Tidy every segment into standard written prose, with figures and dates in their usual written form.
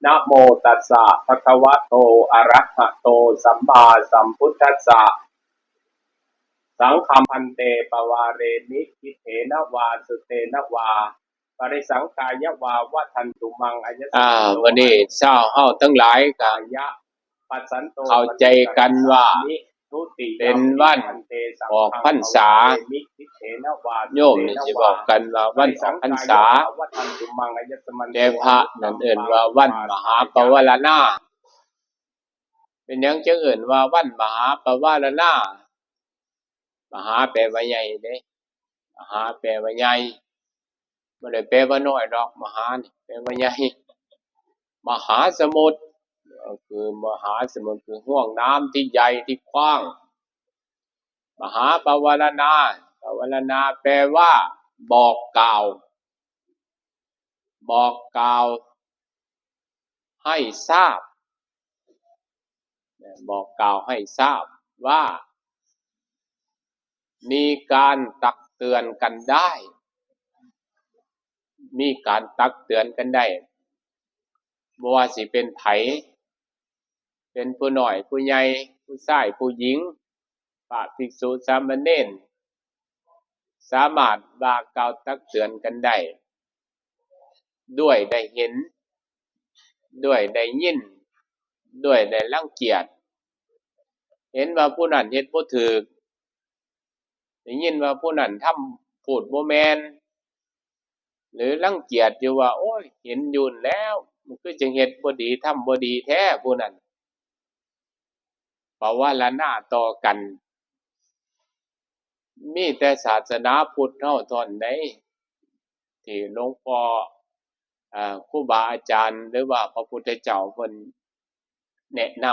นะโมตัสสะภะคะวะโตอะระหะโตสัมมาสัมพุทธัสสะสังฆัมพันเตปวาเรมิทิเถนะวาสุเตนะวาปริสังกายวาวัฏันตุมังอายสมิโตวันนี้เช้าเฮาทั้งหลายก็เข้าใจกันว่าเป็นวันออกพรรษาโยมนี่สิบอกกันว่าวันออกพรรษาแต่พระนั่นเอิ้นว่าวันมหาปวารณาเป็นหยังจึงเอิ้นว่าวันมหาปวารณามหาแปลว่าใหญ่เด้มหาแปลว่าใหญ่บ่ได้แปลว่าน้อยดอกมหานี่แปลว่าใหญ่มหาสมุทรก็คือมหาสมุทรคือห้วงน้ำที่ใหญ่ที่กว้างมหาปวารณาปวารณาแปลว่าบอกกล่าวบอกกล่าวให้ทราบบอกกล่าวให้ทราบว่ามีการตักเตือนกันได้มีการตักเตือนกันได้บ่ว่าสิเป็นไผเป็นผู้น้อยผู้ใหญ่ผู้ชายผู้หญิงพระภิกษุสามเณรสามารถว่ากล่าวตักเตือนกันได้ด้วยได้เห็นด้วยได้ยินด้วยได้รังเกียจเห็นว่าผู้นั้นเฮ็ดบ่ถูกได้ยินว่าผู้นั้นทำพูดบ่แม่นหรือรังเกียจอยู่ว่าโอ้ยเห็นอยู่นั่นแล้วมันคือจังเฮ็ดบ่ดีทำบ่ดีแท้ผู้นั้นปวารณาต่อกันมีแต่ศาสนาพุทธเฮาเท่านั้นใดที่หลวงพ่อครูบาอาจารย์หรือว่าพระพุทธเจ้าเพิ่นแนะน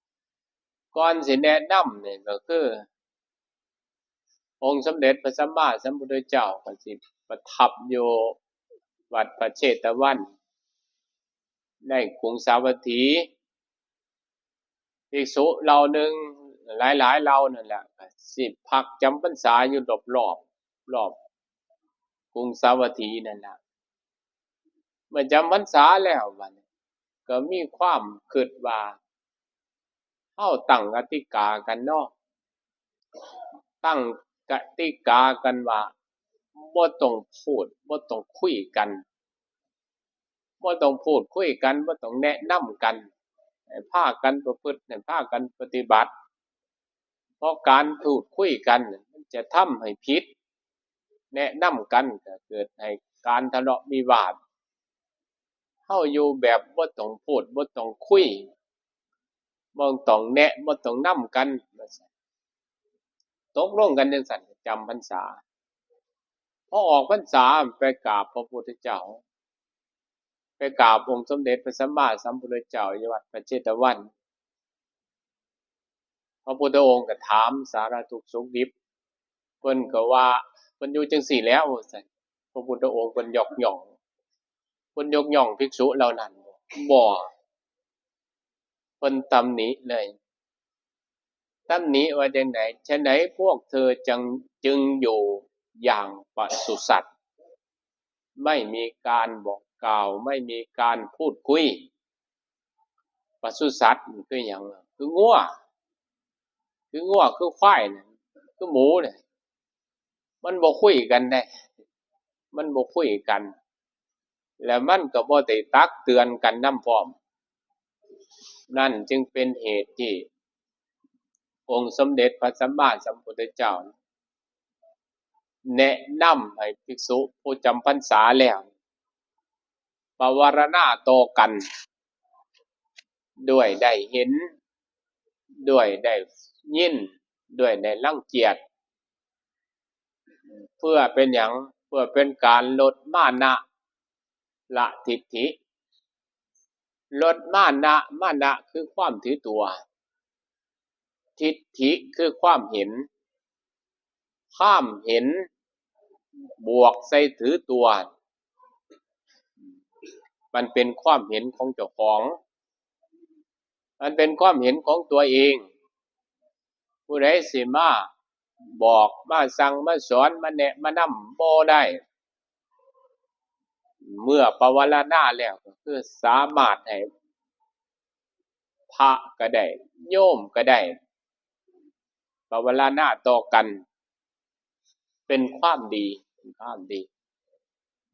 ำก่อนสิแนะนำนี่ก็คือองค์สมเด็จพระสัมมาสัมพุทธเจ้าก็สิประทับอยู่วัดพระเชตวันในกรุงสาวัตถีภิกษุเหล่านึงหลายๆเหล่านั่นแหละก็สิพักจำพรรษาอยู่รอบกรุงสาวัตถีนั่นล่ะเมื่อจำพรรษาแล้วบัดนี้ก็มีความคิดว่าเฮาตั้งกติกากันเนาะตั้งกติกากันว่าบ่ต้องพูดบ่ต้องคุยกันบ่ต้องพูดคุยกันบ่ต้องแนะนำกันให้พากันประพฤติให้พากันปฏิบัติเพราะการพูดคุยกันมันจะทำให้ผิดแนะนำกันก็เกิดให้การทะเลาะวิวาทเฮาอยู่แบบบ่ต้องพูดบ่ต้องคุยบ่ต้องแนะบ่ต้องนำกันว่าซั่นตกลงกันจังซั่นจำพรรษาพอออกพรรษาไปกราบพระพุทธเจ้าไปกราบองค์สมเด็จพระสัมมาสัมพุทธเจ้าอยู่วัดพระเชตวันพระพุทธองค์ก็ถามสารทุกข์สุขดิบเพิ่นก็ว่าเพิ่นอยู่จังซี่แหล้วว่าซั่นพระพุทธองค์เพิ่นยกย่องเพิ่นยกย่องภิกษุเหล่านั้นบ่เพิ่นตำหนิเลยตำหนิว่าจังได๋ฉะไหนพวกเธอจึงอยู่อย่างปศุสัตว์ไม่มีการบอกกล่าวไม่มีการพูดคุยปศุสัตว์มันคือหยังคืองัวคือควายน่ะคือหมูน่ะมันบ่คุยกันได้มันบ่คุยกันแล้วมันก็บ่ได้ตักเตือนกันนำพร้อมนั่นจึงเป็นเหตุที่องค์สมเด็จพระสัมมาสัมพุทธเจ้าแนะนำให้ภิกษุผู้จำพรรษาแล้วปวารณาต่อกันด้วยได้เห็นด้วยได้ยินด้วยได้รังเกียจเพื่อเป็นหยังเพื่อเป็นการลดมานะละทิฏฐิลดมานะคือความถือตัวทิฏฐิคือความเห็นข้ามเห็นบวกใส่ถือตัวมันเป็นความเห็นของเจ้าของมันเป็นความเห็นของตัวเองผู้ใดสิมาบอกมาสั่งมาสอนมาแนะมานำบ่ได้ เมื่อปวารณาแล้วก็คือสามารถให้พระก็ได้โยมก็ได้ปวารณาต่อกันเป็นความดีเป็นความดี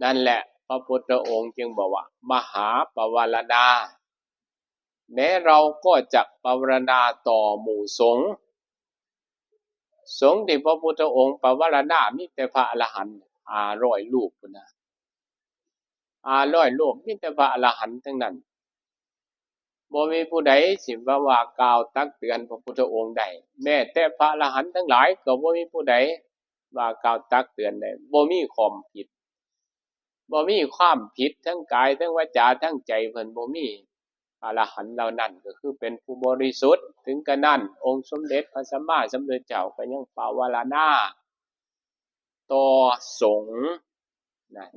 นั่นแหละพระพุทธองค์จึงบอกว่ามหาปวารณาแม้เราก็จะปวารณาต่อหมู่สงฆ์สงฆ์ที่พระพุทธองค์ปวารณามีแต่พระอรหันต์500รูปพุ่นน่ะ500รูปมีแต่พระอรหันต์ทั้งนั้นบ่มีผู้ใดสิว่ากล่าวตักเตือนพระพุทธองค์ได้แม้แต่พระอรหันต์ทั้งหลายก็บ่มีผู้ใดว่ากล่าวตักเตือนได้บ่มีความผิดบ่มีความผิดทั้งกายทั้งวาจาทั้งใจเพิ่นบ่มีอรหันต์เหล่านั้นก็คือเป็นผู้บริสุทธิ์ถึงกระนั้นองค์สมเด็จพระสัมมาสัมพุทธเจ้าก็ยังปวารณาต่อสงฆ์นะ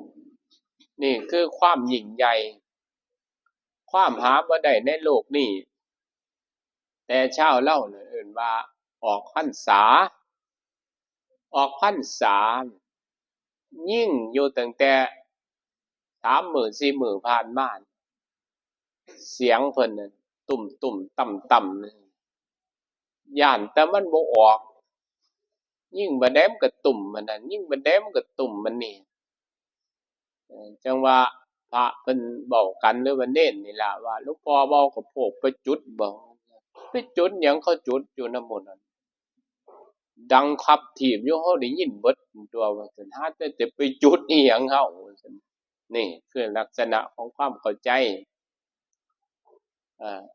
นี่คือความยิ่งใหญ่ความหาบ่ได้ในโลกนี้แต่ชาวเล่าเนี่ยเอิ้นว่าออกพรรษาออกพรรษายิ่งอยู่ตั้งแต่3มื้อ4มื้อผ่านมาเสียงเพิ่นน่ะตุ่มๆต่ำๆย้านแต่มันบ่ออกยิ่งบัดใดมันก็ตุ่มมันนั่นยิ่งบัดใดมันก็ตุ่มมันนี่จังว่าพระเพิ่นเว้ากันหรือว่าเน้นนี่ล่ะว่าหลวงพ่อเว้ากับพวกไปจุดบ่ไปจุดหยังเขาจุดอยู่นำหมดนั่นดังคับถีบอยู่เฮาได้ยินเบิดตัวว่าซั่นหาแต่จะไปจุดอิหยังเฮาว่าซั่นนี่คือลักษณะของความเข้าใจ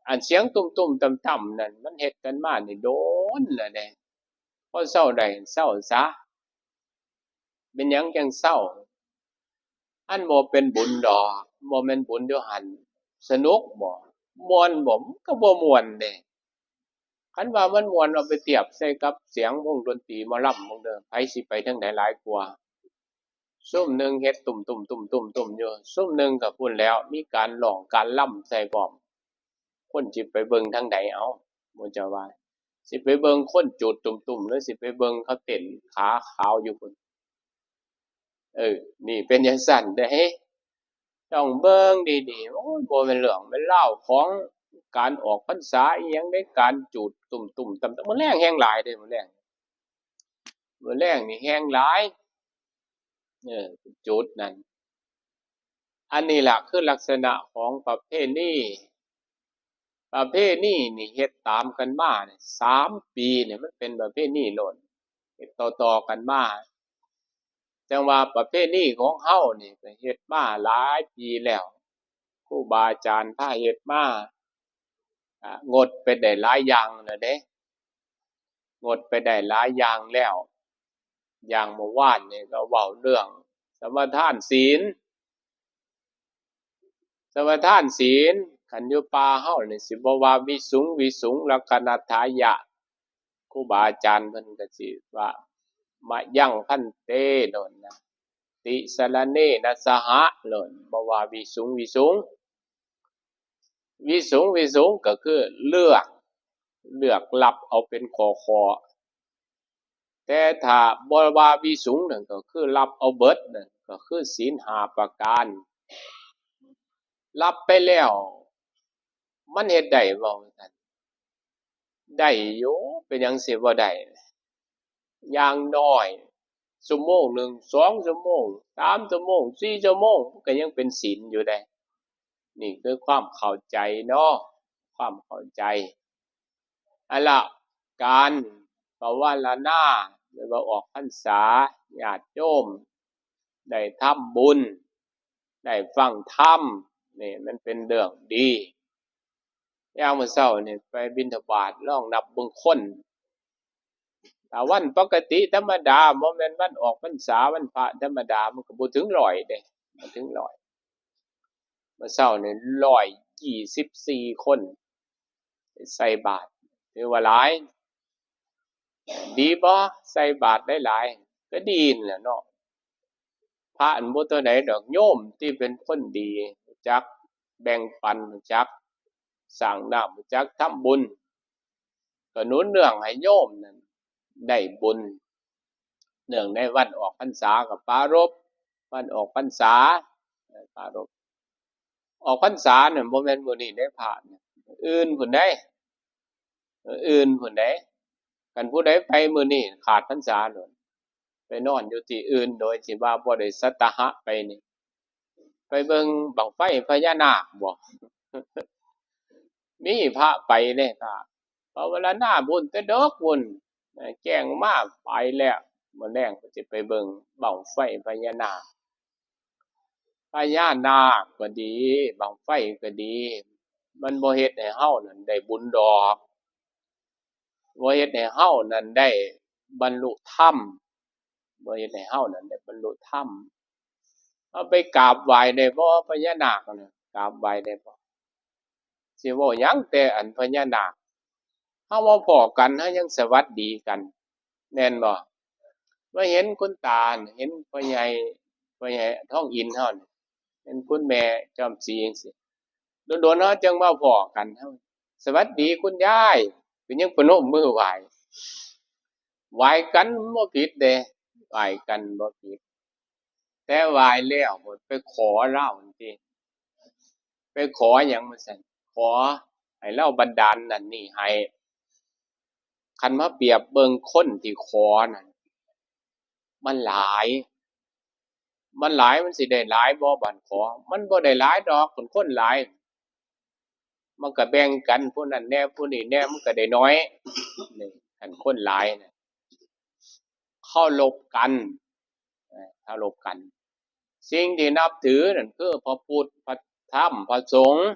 อันเสียงตุ่มๆต่ำๆนั่นมันเฮ็ดกันมานี่โดนแล้วเด้พอเซาได้เซาซะเป็นหยังจังเซาอันบ่เป็นบุญดอกบ่แม่นบุญอยู่หั่นสนุกบ่ม่วนบ่มันก็บ่ม่วนเด้คันว่ามันม่วนเอาไปเทียบใส่กับเสียงวงดนตรีหมอลำวงเด้อไผสิไปทางใดหลายกว่าซุมหนึ่งเฮ็ดตุ่มๆๆๆอยู่ซุมหนึ่งก็พู้นแล้วมีการร้องการรำใส่พร้อมคนสิไปเบิ่งทางใดเอ้าหมู่เจ้าว่าสิไปเบิ่งคนจูดตุ่มๆหรือสิไปเบิ่งเขาเต้นขาขาวอยู่พุ่นนี่เป็นจังซั้นเด้ต้องเบิ่งดีๆโอ้ยบ่แม่นเรื่องแม่นราวของการออกพรรษาอิหยังเดะการจูดตุ่มๆต่ำๆมื้อแลงแฮ่งหลายเด้มื้อแลงนี่แฮ่งหลายจุดนั่นอันนี้ล่ะคือลักษณะของประเพณีนี่เฮ็ดตามกันมาเนี่ย3ปีเนี่ยมันเป็นประเพณีโลดเฮ็ดต่อๆกันมาจังว่าประเพณีของเฮานี่ก็เฮ็ดมาหลายปีแล้วครูบาอาจารย์พาเฮ็ดมางดไปได้หลายอย่างแล้วเด้งดไปได้หลายอย่างแล้วอย่างเมื่อวานนี่ก็เว้าเรื่องสมทานศีลคันอยู่ป่าเฮานี่สิบ่ว่าวิสุงลักขณัฏฐายะครูบาอาจารย์เพิ่นก็สิว่ามะยังพันเตโน่นนะติสรณเนนะสหะโน่นบ่ว่าวิสุงก็คือเลือกรับเอาเป็นคอแต่ถ้าบ่ว่าวิสุงนั่นก็คือรับเอาเบิดนั่นก็คือศีล5ประการรับไปแล้วมันเฮ็ดได้บ่ว่าซั่นได้อยู่เป็นหยังสิบ่ได้อย่างน้อยชั่วโมงหนึ่ง2ชั่วโมง3ชั่วโมง4ชั่วโมงมันก็ยังเป็นศีลอยู่ได้นี่คือความเข้าใจเนาะความเข้าใจอันล่ะการภาวนาหรือว่าออกพรรษาญาติโยมได้ทำบุญได้ฟังธรรมนี่มันเป็นเรื่องดีอย่างมื้อเช้านี่ไปบิณฑบาตลองนับเบิ่งคนถ้าวันปกติธรรมดาบ่แม่นวันออกพรรษาวันพระธรรมดามันก็บ่ถึง100เด้บ่ถึง100มื้อเช้านี่124คนใส่บาตรถือว่าหลายดีบ่ใส่บาตรหลายๆก็ดีนั่นแหละเนาะพระอันบ่เท่าใดดอกโยมที่เป็นคนดีรู้จักแบ่งปันรู้จักสร้างน้ำรู้จักทำบุญก็หนุนเนื่องให้โยมนั่นได้บุญเนื่องในวันออกพรรษาก็ปรารภวันออกพรรษา ปรารภออกพรรษาเนี่ยบ่แม่นมื้อนี้ได้พระเนี่ยอื่นพุ่นได้อื่นพุ่นได้คันผู้ใดไปมื้อนี้ขาดพรรษาโดนไปนอนอยู่ที่อื่นโดยที่ว่าบ่ได้สัตตหะไปนี่ไปเบิ่งบั้งไฟพญานาคบ่ มีพระไปเด้ก็พอเวลาหน้าบุญแต่ดอกบุญแจ้งมาไปแล้วมื้อแลงก็สิไปเบิ่งบั้งไฟพญานาคพญานาคก็ดีบั้งไฟก็ดีมันบ่เฮ็ดให้เฮานั่นได้บุญดอกบ่เฮ็ดให้เฮานั่นได้บรรลุธรรมบ่เฮ็ดให้เฮานั่นได้บรรลุธรรมเอาไปกราบไหว้ได้บ่พญานาคน่ะกราบไหว้ได้บ่สิเว้าหยังแต่อันพญานาคเฮามาพ้อกันเฮายังสวัสดีกันแม่นบ่มาเห็นคุณตาเห็นพ่อใหญ่ทองอินเฮานี่เห็นคุณแม่จอมศรีจังซี่โดนๆเฮาจังมาพ้อกันเฮาสวัสดีคุณยายก็ยังประนมมือไหว้ไหว้กันบ่ผิดเด้ไหว้กันบ่ผิดแต่ไหว้แล้วไปขอเลาจังซี่ไปขอหยังว่าซั่นขอให้เลาบันดาลนั่นนี่ให้คันมาเปรียบเบิ่งคนที่ขอนั่นมันหลายมันสิได้หลายบ่บัดขอมันบ่ได้หลายดอกคนหลายมันก็แบ่งกันผู้นั้นแหน่ผู้นี้แหน่มันก็ได้น้อยนี่คันคนหลายน่ะเคารพกันเคารพกันสิ่งที่นับถือนั่นคือพระพุทธพระธรรมพระสงฆ์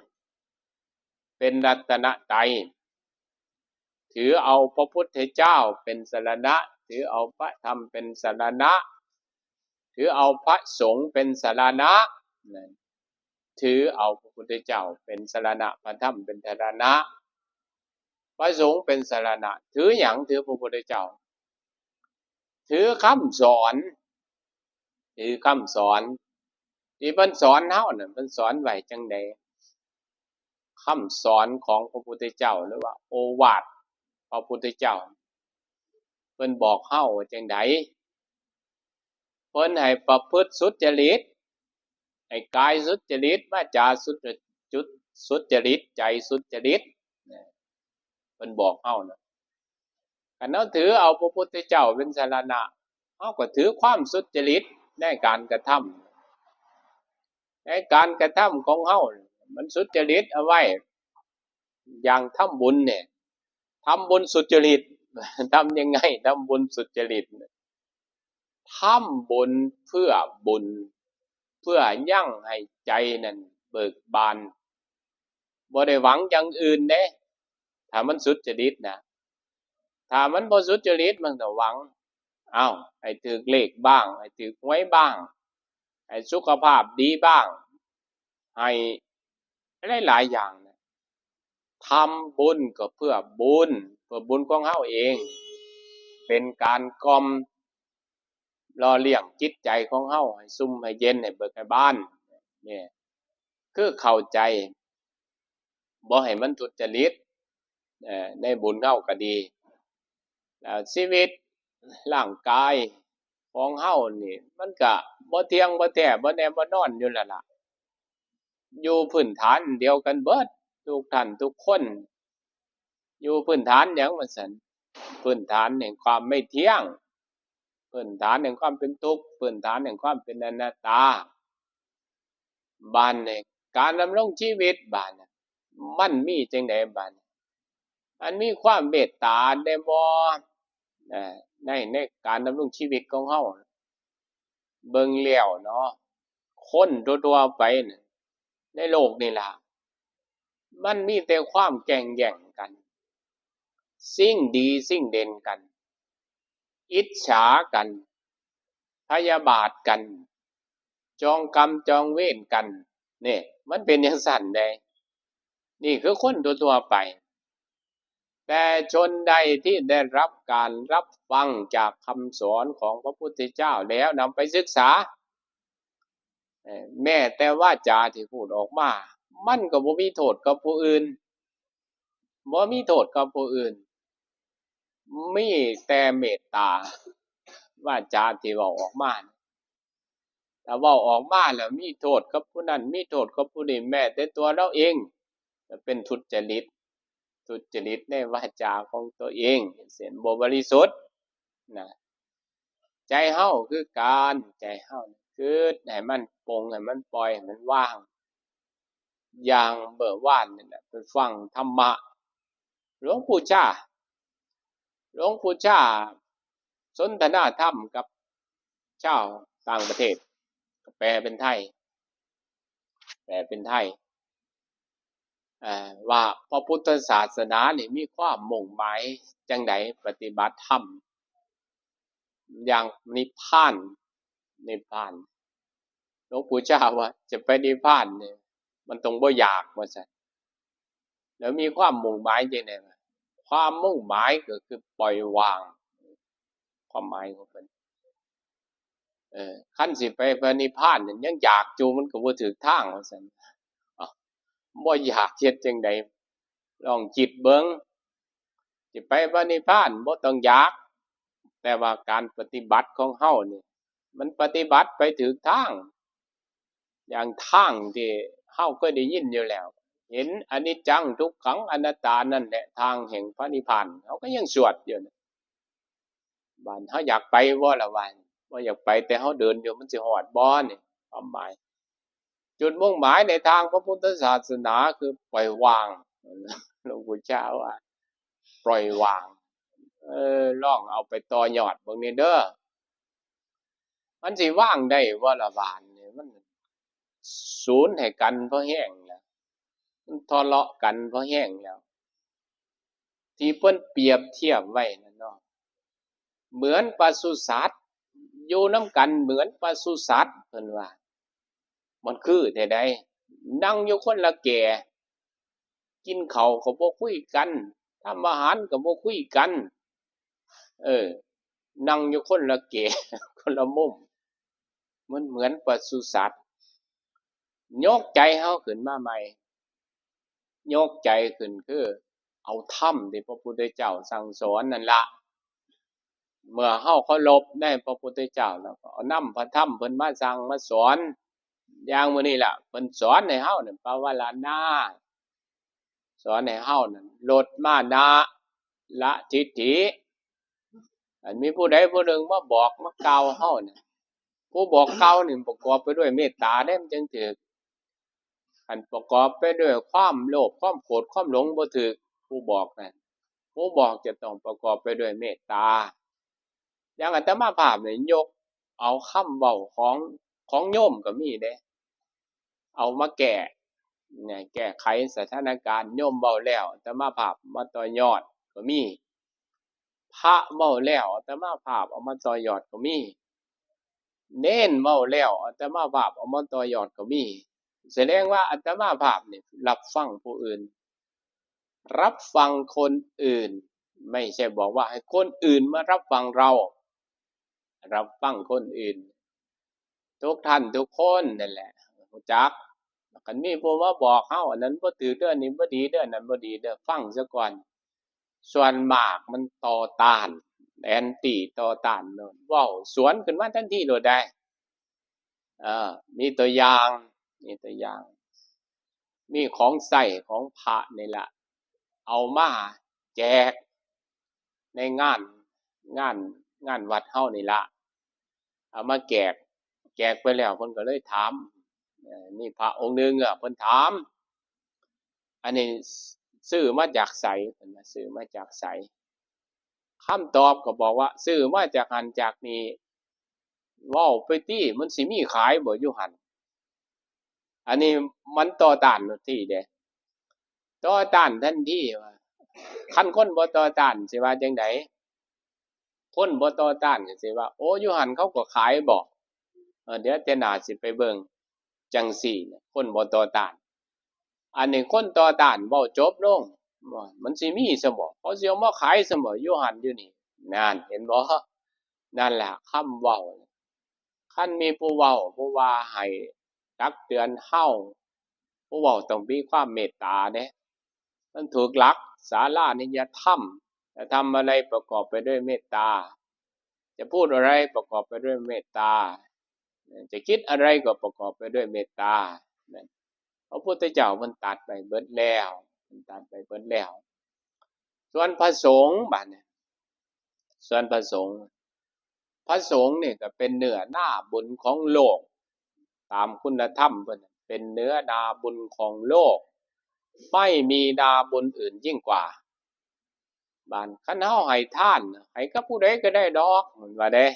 เป็นรัตนตรัยถือเอาพระพุทธเจ้าเป็นสรณะถือเอาพระธรรมเป็นสรณะถือเอาพระสงฆ์เป็นสรณะถือเอาพระพุทธเจ้าเป็นสรณะพระธรรมเป็นสรณะพระสงฆ์เป็นสรณะถือหยังถือพระพุทธเจ้าถือคำสอนถือคำสอนที่เพิ่นสอนเฮานั่นเพิ่นสอนไว้จังใดคำสอนของพระพุทธเจ้าหรือว่าโอวาทพระพุทธเจ้าเพิ่นบอกเฮาว่าจังใดเพิ่นให้ประพฤติสุจริตให้กายสุจริตวาจาสุจริตใจสุจริตเพิ่นบอกเฮานะคันเฮาถือเอาพระพุทธเจ้าเป็นสรณะเฮาก็ถือความสุจริตในการกระทำในการกระทำของเฮามันสุจริตเอาไว้อย่างทำบุญเนี่ยทำบุญสุจริตทำยังไงทำบุญสุจริตทำบุญเพื่อบุญเพื่อยั่งให้ใจนั่นเบิกบานบ่ได้หวังอย่างอื่นเด้ถ้ามันสุจริตนะถ้ามันบ่สุจริตมันก็หวังอ้าวให้ถูกเลขบ้างให้ถูกหวยบ้างให้สุขภาพดีบ้างให้หลายๆอย่างนะทำบุญก็เพื่อบุญของเฮาเองเป็นการกล่อมหล่อเลี้ยงจิตใจของเฮาให้ซุ่มให้เย็นให้เบิกให้บานนี่คือเข้าใจบ่ให้มันทุจริตในบุญเฮาก็ดีแล้วชีวิตร่างกายของเฮานี่มันก็บ่เที่ยงบ่แท้บ่แน่บ่นอนอยู่แล้วล่ะอยู่พื้นฐานเดียวกันเบิดทุกท่านทุกคนอยู่พื้นฐานหยังว่าซั่นพื้นฐานแห่งความไม่เที่ยงพื้นฐานแห่งความเป็นทุกข์พื้นฐานแห่งความเป็นอนัตตาบัดนี้การดำรงชีวิตบัดน่ะมันมีจังได๋บัดอันมีความเมตตาได้บ่ในการดำรงชีวิตของเฮาเบิ่งแล้วเนาะคนทั่วๆไปน่ะในโลกนี่ล่ะมันมีแต่ความแก่งแย่งกันสิ่งดีสิ่งเด่นกันอิจฉากันพยาบาทกันจองกรรมจองเวรกันนี่มันเป็นจังซั่นเด้นี่คือคนทั่วๆไปแต่ชนใดที่ได้รับการรับฟังจากคำสอนของพระพุทธเจ้าแล้วนำไปศึกษาแม้แต่วาจาที่พูดออกมามันก็บ่มีโทษกับผู้อื่นบ่มีโทษกับผู้อื่นมีแต่เมตตาวาจาที่เว้าออกมา ถ้าเว้าออกมาแล้วมีโทษกับผู้นั้นมีโทษกับผู้นี้แม้แต่ตัวเราเองก็เป็นทุจริตในวาจาของตัวเองเสียนบ่บริสุทธิ์นะใจเฮาคือการใจเฮาคือให้มันปลงให้มันปล่อยให้มันว่างอย่างเมื่อวานนี่แหละไปฟังธรรมะหลวงปู่ชาสนทนาธรรมกับชาวต่างประเทศแปลเป็นไทยว่าพระพุทธศาสนานี่มีความมุ่งหมายจังไดปฏิบัติธรรมอย่างนิพพานหลวงปู่ชาว่าจะไปนิพพานเนี่ยมันต้องบ่อยากว่าซั่นแล้วมีความมุ่งหมายจังได๋ความมุ่งหมายก็คือปล่อยวางความหมายของเพิ่นคันสิไปพระนิพพานนี่ยังอยากอยู่มันก็บ่ถูกทางว่าซั่นอ้าวบ่อยากเฮ็ดจังได๋ลองคิดเบิ่งสิไปพระนิพพานบ่ต้องอยากแต่ว่าการปฏิบัติของเฮานี่มันปฏิบัติไปถูกทางอย่างทางที่เฮาเคยได้ยินอยู่แล้วเห็นอนิจจังทุกขังอนัตตานั่นแหละทางแห่งพระนิพพานเฮาก็ยังสวดอยู่นะบัดเฮาอยากไปบ่ล่ะว่าบ่อยากไปแต่เฮาเดินอยู่มันสิฮอดบ่นี่ความหมายจุดมุ่งหมายในทางพระพุทธศาสนาคือปล่อยวางหลวงปู่ชาว่าปล่อยวางลองเอาไปต่อยอดเบิ่งนี่เด้อมันสิวางได้บ่ล่ะบาดนี่มันสูญให้กันเพราะแห้งแล้วมันทะเลาะกันเพราะแห้งแล้วที่เพิ่นเปรียบเทียบไว้นั่นเนาะเหมือนปศุสัตว์อยู่นำกันเหมือนปศุสัตว์เพิ่นว่ามันคือแท้ใดนั่งอยู่คนละแก่กินข้าวก็บ่คุยกันทำอาหารก็บ่คุยกันเออนั่งอยู่คนละแก่คนละมุมมันเหมือนปศุสัตว์ยกใจเฮาขึ้นมาใหม่ยกใจขึ้นคือเอาธรรมที่พระพุทธเจ้าสั่งสอนนั่นล่ะเมื่อเฮาเคารพในพระพุทธเจ้าแล้วก็เอานำพระธรรมเพิ่นมาสั่งมาสอนอย่างมื้อนี้ล่ะเพิ่นสอนให้เฮานั่นภาวนาสอนให้เฮานั่นลดมานะละทิฏฐิอันมีผู้ใดผู้หนึ่งมาบอกมากล่าวเฮาน่ะผู้บอกกล่าวนี่ประกอบไปด้วยเมตตาเด้มันจึงถูกอันประกอบไปด้วยความโลภความโกรธความหลงบ่ถูกผู้บอกนั่นผู้บอกจะต้องประกอบไปด้วยเมตตาอย่างอาตมาภาพนี่ยกเอาคำเว้าของโยมก็มีเด้เอามาแก้เนี่ยแก้ไขสถานการณ์โยมเว้าแล้วอาตมาภาพมาต่อยอดก็มีพระเว้าแล้วอาตมาภาพเอามาต่อยอดก็มีเณรเว้าแล้วอาตมาภาพเอามาต่อยอดก็มีแสดงว่าอาตมาภาพนี่รับฟังผู้อื่นรับฟังคนอื่นไม่ใช่บอกว่าให้คนอื่นมารับฟังเรารับฟังคนอื่นทุกท่านทุกคนนั่นแหละรู้จักคันมีผู้มาบอกเฮาอันนั้นบ่ถูกเด้ออันนี้บ่ดีเด้ออันนั้นบ่ดีเด้อฟังซะก่อนส่วนมากมันต่อต้านแอนติต่อต้านโน่นเว้าสวนขึ้นมาทันทีโลดได้เออมีตัวอย่างมีของใช้ของพระนี่ล่ะเอามาแจกในงานวัดเฮานี่ล่ะเอามาแจกไปแล้วเพิ่นก็เลยถามมีพระองค์หนึ่งเพิ่นถามอันนี้ซื้อมาจากไสเพิ่นว่าซื้อมาจากไสคำตอบก็บอกว่าซื้อมาจากหั้นจากนี้เว้าไปติมันสิมีขายบ่อยู่หั้นอันนี้มันต่อต้านทันทีเด้ต่อต้านทันทีว่าคันคนบ่ต่อต้านสิว่าจังได๋คนบ่ต่อต้านก็สิว่าโอ้อยู่หั้นเขาก็ขายบ่เดี๋ยวแต่หน้าสิไปเบิ่งจังซี้คนบ่ต่อต้านอันนี้คนต่อต้านเว้าจบลงว่ามันสิมีซะบ่เขาสิเอามาขายซะบ่อยู่หั้นอยู่นี่นั่นเห็นบ่นั่นแหละคำเว้าคันมีผู้เว้าผู้ว่าให้ตักเตือนเฮาผู้เว้าต้องมีความเมตตาเด้มันถูกหลักศาลานิยธรรมจะทำอะไรประกอบไปด้วยเมตตาจะพูดอะไรประกอบไปด้วยเมตตา จะคิดอะไรก็ประกอบไปด้วยเมตตาพระพุทธเจ้ามันตัดไปเบิดแล้วส่วนพระสงฆ์บัดเนี่ยส่วนพระสงฆ์เนี่ยก็เป็นเนื้อนาบุญของโลกตามคุณธรรมเพิ่นเป็นเนื้อนาบุญของโลกไม่มีนาบุญอื่นยิ่งกว่าบ้านคันเฮาให้ทานให้กับผู้ใดก็ได้ดอกมันว่าเด้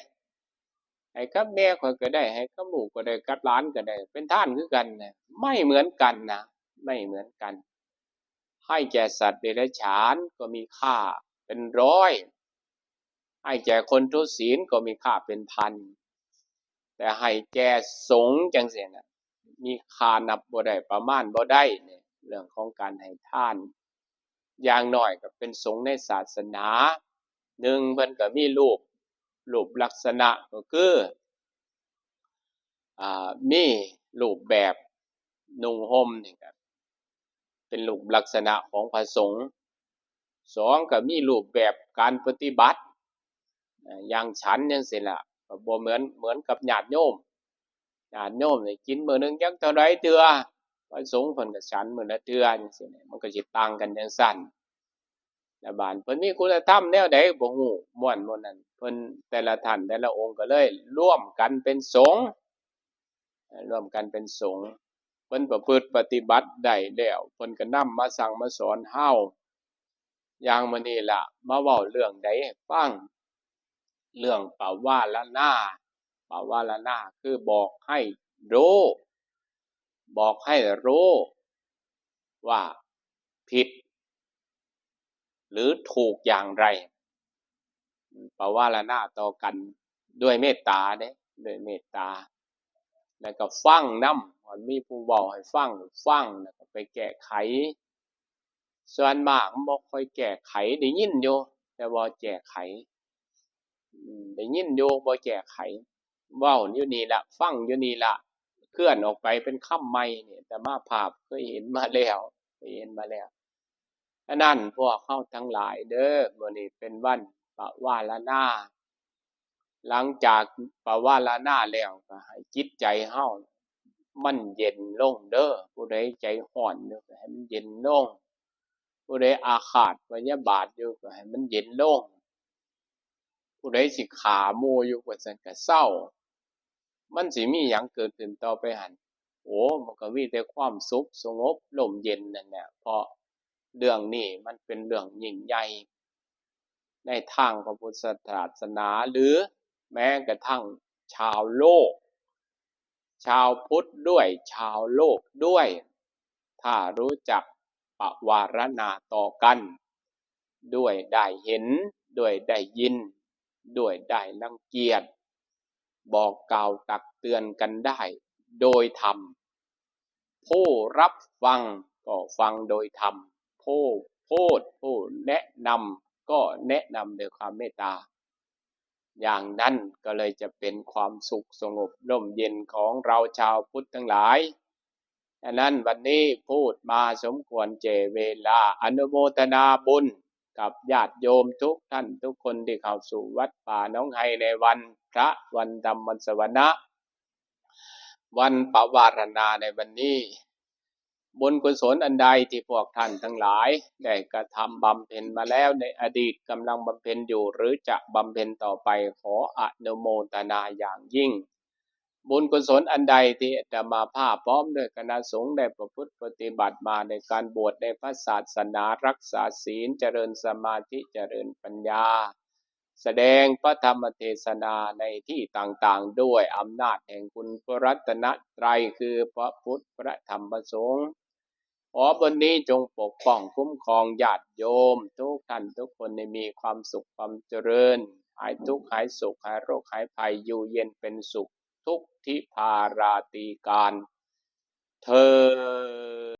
ให้กับแม่ข้อยก็ได้ให้กับลูกก็ได้กับหลานก็ได้เป็นทานคือกันน่ะไม่เหมือนกันนะไม่เหมือนกันให้แก่สัตว์เดรัจฉานก็มีค่าเป็นร้อยให้แก่คนทุศีลก็มีค่าเป็นพันแต่ให้แก่สงฆ์จังซี่น่ะมีค่านับบ่ได้ประมาณบ่ได้เนี่ยเรื่องของการให้ทานอย่างน้อยก็เป็นสงฆ์ในศาสนาหนึ่งเพิ่นก็มีรูปลักษณะก็คือมีรูปแบบนุ่งห่มนี่ก็เป็นรูปลักษณะของพระสงฆ์สองก็มีรูปแบบการปฏิบัติอย่างฉันจังซี่ล่ะก็บ่เหมือนกับญาติโยมนี่กินมื้อนึงจักเท่าใดเทื่อพระสงฆ์เพิ่นก็ฉันมื้อละเทื่อจังซี่มันก็สิต่างกันจังซั่นแล้วบาดเพิ่นมีคุณธรรมแนวใดบ่ฮู้ม่วนหมู่นั้นเพิ่นแต่ละท่านแต่ละองค์ก็เลยร่วมกันเป็นสงฆ์เพิ่นประพฤติปฏิบัติได้แล้วเพิ่นก็นำมาสั่งมาสอนเฮาอย่างมื้อนี้ล่ะมาเว้าเรื่องใดให้ฟังเรื่องปวารณาคือบอกให้รู้ว่าผิดหรือถูกอย่างไรปวารณาต่อกันด้วยเมตตาเด้ด้วยเมตตาแล้วก็ฟังนำมันมีผู้เว้าให้ฟังแล้วก็ไปแก้ไขส่วนมากมันบ่ค่อยแก้ไขได้ยินอยู่แต่บ่แก้ไขได้ยินอยู่บ่แก้ไขเว้าอยู่นี่ล่ะฟังอยู่นี่ล่ะเคลื่อนออกไปเป็นคำใหม่นี่อาตมาภาพเคยเห็นมาแล้วฉะนั้นพวกเราทั้งหลายเด้อมื้อนี้เป็นวันปวารณาหลังจากปวารณาแล้วก็ให้จิตใจเฮามันเย็นลงเด้อผู้ใดใจร้อนอยู่ก็ให้มันเย็นลงผู้ใดอาฆาตพยาบาทอยู่ก็ให้มันเย็นลงผู้ใดสิฆ่าหมู่อยู่ว่าซั่นก็เซามันสิมีหยังเกิดขึ้นต่อไปหั้นมันก็มีแต่ความสุขสงบร่มเย็นนั่นแหละเพราะเรื่องนี้มันเป็นเรื่องยิ่งใหญ่ในทางพระพุทธศาสนาหรือแม้กระทั่งชาวโลกชาวพุทธด้วยชาวโลกด้วยถ้ารู้จักปวารณาต่อกันด้วยได้เห็นด้วยได้ยินด้วยได้รังเกียจบอกกล่าวตักเตือนกันได้โดยธรรมผู้รับฟังก็ฟังโดยธรรมผู้พูดผู้แนะนำก็แนะนำด้วยความเมตตาอย่างนั้นก็เลยจะเป็นความสุขสงบร่มเย็นของเราชาวพุทธทั้งหลายฉะนั้นวันนี้พูดมาสมควรแก่เวลาอนุโมทนาบุญกับญาติโยมทุกท่านทุกคนที่เข้าสู่วัดป่าหนองไฮในวันพระวันธรรมวันสวนะวันปวารณาในวันนี้บุญกุศลอันใดที่พวกท่านทั้งหลายได้กระทำบำเพ็ญมาแล้วในอดีตกำลังบำเพ็ญอยู่หรือจะบำเพ็ญต่อไปขออนุโมทนาอย่างยิ่งบุญกุศลอันใดที่อาตมาภาพพร้อมด้วยคณะสงฆ์ได้ประพฤติปฏิบัติมาในการบวชในพระศาสนารักษาศีลเจริญสมาธิเจริญปัญญาแสดงพระธรรมเทศนาในที่ต่างๆด้วยอำนาจแห่งคุณพระรัตนตรัยคือพระพุทธพระธรรมพระสงฆ์ขอบุญนี้จงปกป้องคุ้มครองญาติโยมทุกท่านทุกคนได้มีความสุขความเจริญหายทุกข์หายสุขหายโรคหายภัยอยู่เย็นเป็นสุขทุกทิพาราตีการเทอญ